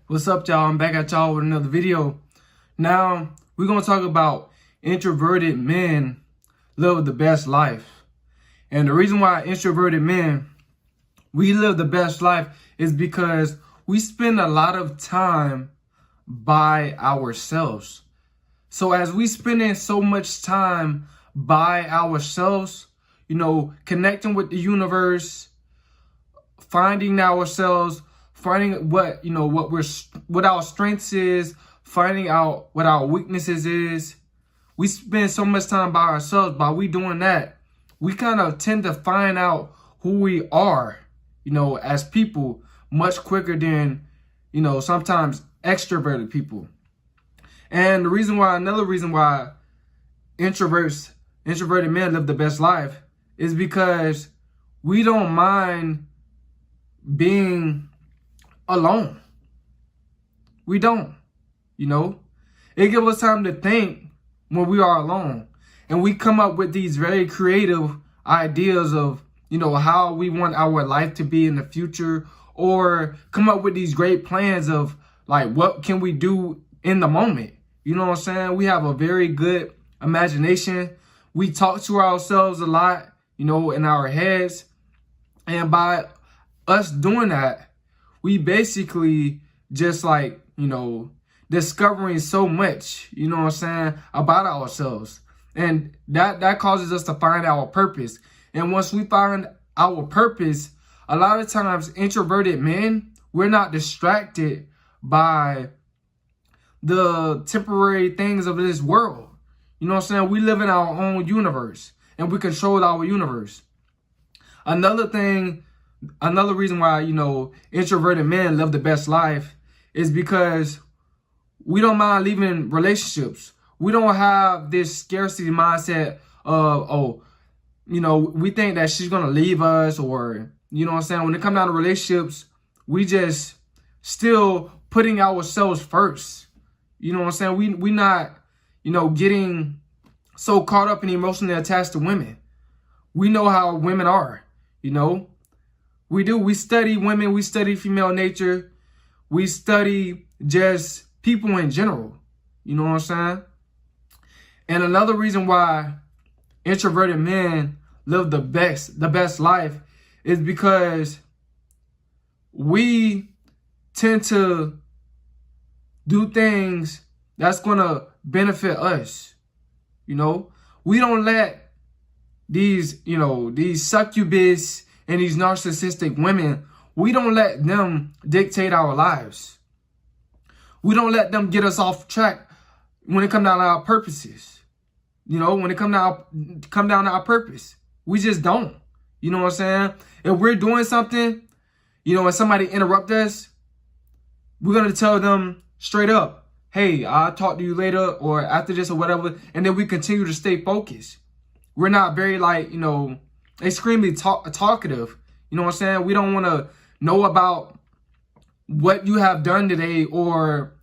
What's up, y'all? I'm back at y'all with another video. Now, we're going to talk about introverted men live the best life. And the reason why introverted men, we live the best life is because we spend a lot of time by ourselves. So as we spending so much time by ourselves, connecting with the universe, finding ourselves, finding what our strengths is, finding out what our weaknesses is. We spend so much time by ourselves. By we doing that, we kind of tend to find out who we are, as people much quicker than, sometimes extroverted people. And another reason why introverted men live the best life is because we don't mind being alone. We don't, It gives us time to think when we are alone. And we come up with these very creative ideas of, how we want our life to be in the future, or come up with these great plans of like, what can we do in the moment? You know what I'm saying? We have a very good imagination. We talk to ourselves a lot, in our heads. And by us doing that, we basically just discovering so much, about ourselves. And that causes us to find our purpose. And once we find our purpose, a lot of times introverted men, we're not distracted by the temporary things of this world. We live in our own universe and we control our universe. Another reason why, introverted men live the best life is because we don't mind leaving relationships. We don't have this scarcity mindset of, we think that she's going to leave us, or, when it comes down to relationships, we just still putting ourselves first. We not, getting so caught up and emotionally attached to women. We know how women are, We do. We study women. We study female nature. We study just people in general. You know what I'm saying? And another reason why introverted men live the best life is because we tend to do things that's going to benefit us. We don't let these succubus and these narcissistic women, we don't let them dictate our lives. We don't let them get us off track when it comes down to our purposes. When it come down to our purpose, we just don't. You know what I'm saying? If we're doing something, and somebody interrupt us, we're going to tell them straight up, hey, I'll talk to you later or after this or whatever. And then we continue to stay focused. We're not very extremely talkative. You know what I'm saying? We don't want to know about what you have done today, or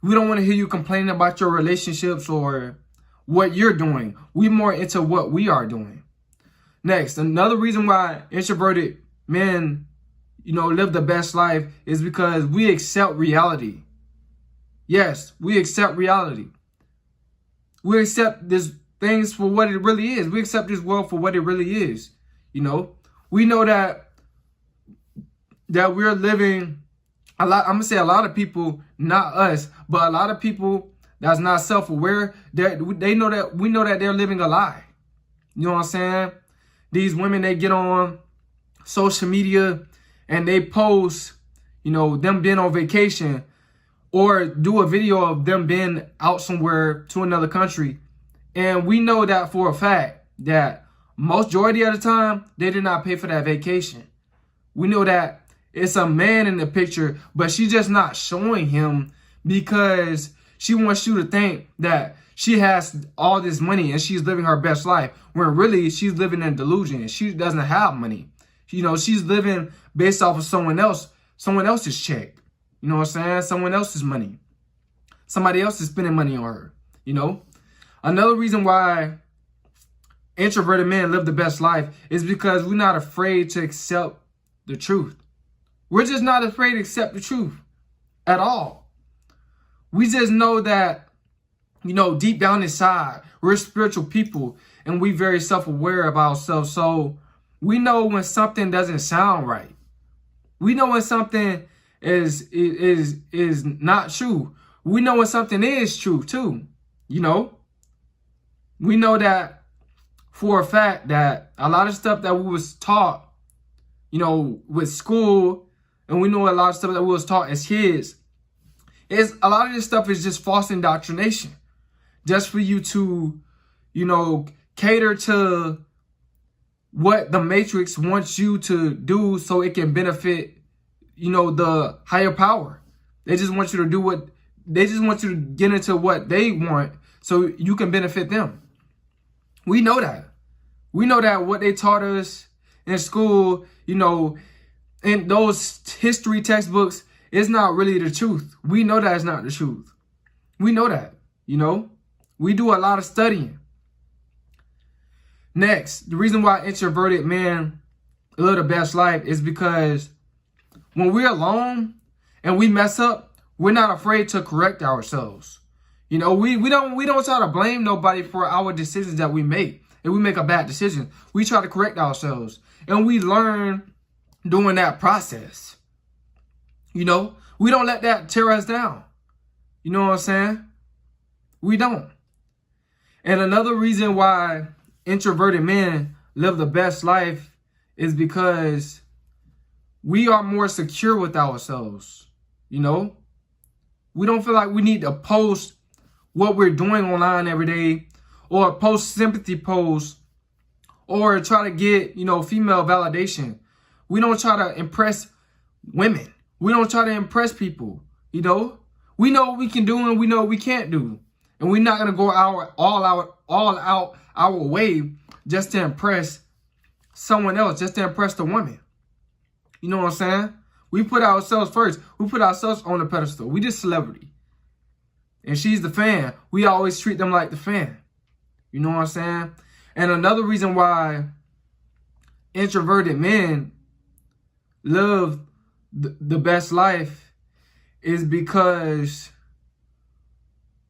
we don't want to hear you complaining about your relationships or what you're doing. We more into what we are doing. Next, another reason why introverted men, live the best life is because we accept reality. Yes, we accept reality. We accept these things for what it really is. We accept this world for what it really is. We know that we're living a lot. I'm gonna say a lot of people, not us, but a lot of people that's not self-aware. We know that they're living a lie. You know what I'm saying? These women, they get on social media and they post, them being on vacation, or do a video of them being out somewhere to another country. And we know that for a fact that majority of the time, they did not pay for that vacation. We know that it's a man in the picture, but she's just not showing him because she wants you to think that she has all this money and she's living her best life, when really she's living in delusion. She doesn't have money. She's living based off of someone else's check. You know what I'm saying? Someone else's money. Somebody else is spending money on her, Another reason why introverted men live the best life is because we're not afraid to accept the truth. We're just not afraid to accept the truth. at all. We just know that, deep down inside, we're spiritual people and we very self-aware of ourselves. So we know when something doesn't sound right. We know when something is not true. We know when something is true too. We know that for a fact that a lot of stuff that we was taught, with school, and we know a lot of stuff that we was taught as kids, is a lot of this stuff is just false indoctrination. Just for you to, cater to what the Matrix wants you to do so it can benefit, the higher power. They just want you to they just want you to get into what they want so you can benefit them. We know that. We know that what they taught us in school, in those history textbooks, is not really the truth. We know that it's not the truth. We know that, We do a lot of studying. Next, the reason why introverted men live the best life is because when we're alone and we mess up, we're not afraid to correct ourselves. We don't try to blame nobody for our decisions that we make. If we make a bad decision, we try to correct ourselves. And we learn during that process. We don't let that tear us down. You know what I'm saying? We don't. And another reason why introverted men live the best life is because we are more secure with ourselves. We don't feel like we need to post what we're doing online every day, or post sympathy posts, or try to get, female validation. We don't try to impress women. We don't try to impress people. We know what we can do and we know what we can't do. And we're not gonna go all out our way just to impress someone else, just to impress the woman. You know what I'm saying? We put ourselves first. We put ourselves on the pedestal. We just celebrity. And she's the fan. We always treat them like the fan. You know what I'm saying? And another reason why introverted men live the best life is because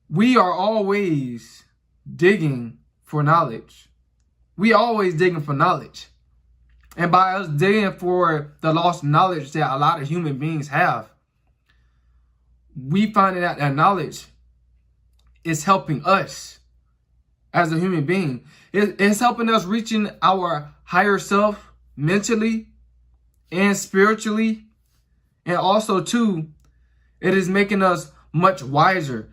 we are always digging for knowledge. We always digging for knowledge. And by us digging for the lost knowledge that a lot of human beings have, we finding out that knowledge is helping us as a human being. It's helping us reaching our higher self mentally and spiritually. And also, too, it is making us much wiser,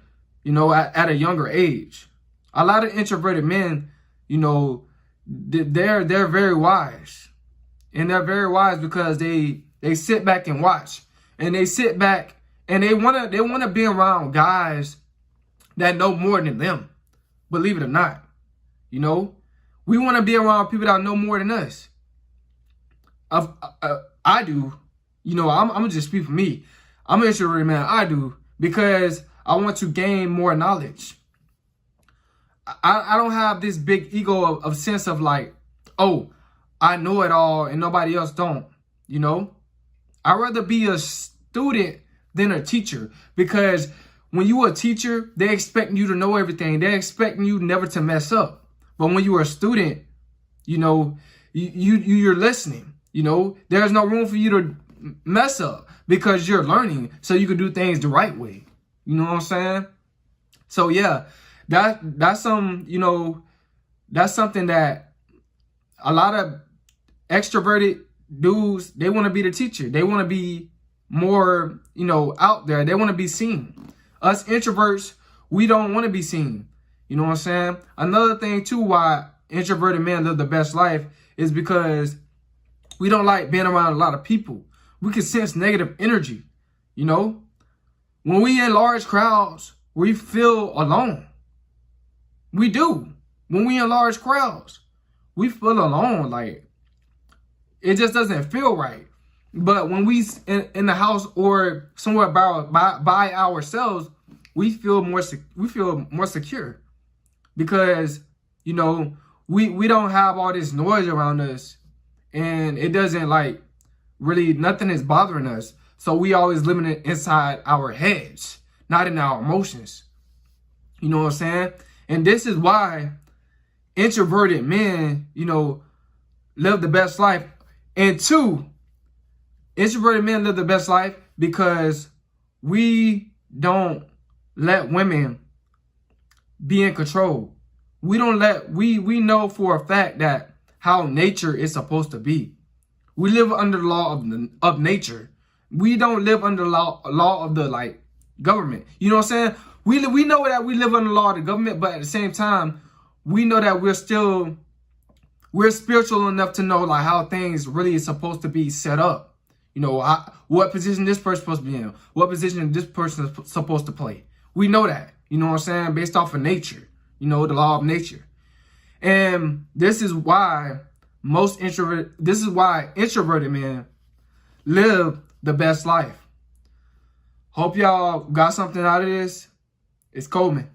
at a younger age. A lot of introverted men, they're very wise. And they're very wise because they sit back and watch. And they sit back and they wanna be around guys that know more than them. Believe it or not. We want to be around people that know more than us. I do. I'm gonna just speak for me. I'm an introverted man. I do, because I want to gain more knowledge. I don't have this big ego of sense of like, oh, I know it all and nobody else don't. I'd rather be a student than a teacher, because when you're a teacher, they expect you to know everything. They're expecting you never to mess up. But when you're a student, you're listening. There's no room for you to mess up because you're learning so you can do things the right way. You know what I'm saying? So yeah, that's something that a lot of extroverted dudes, they want to be the teacher. They want to be more, out there. They want to be seen. Us introverts, we don't want to be seen. You know what I'm saying? Another thing too why introverted men live the best life is because we don't like being around a lot of people. We can sense negative energy. When we in large crowds, we feel alone. We do. When we in large crowds, we feel alone. Like, it just doesn't feel right. But when we in the house or somewhere by ourselves, we feel more secure, because we don't have all this noise around us, and it doesn't like really, nothing is bothering us. So we always living it inside our heads, not in our emotions. You know what I'm saying? And this is why introverted men, live the best life. And two, introverted men live the best life because we don't let women be in control. We know for a fact that how nature is supposed to be. We live under the law of nature. We don't live under the law of the government. You know what I'm saying? We know that we live under the law of the government, but at the same time, we know that we're spiritual enough to know how things really is supposed to be set up. What position this person supposed to be in, what position this person is supposed to play. We know that, you know what I'm saying, based off of nature, the law of nature. And this is why introverted men live the best life. Hope y'all got something out of this. It's Semen.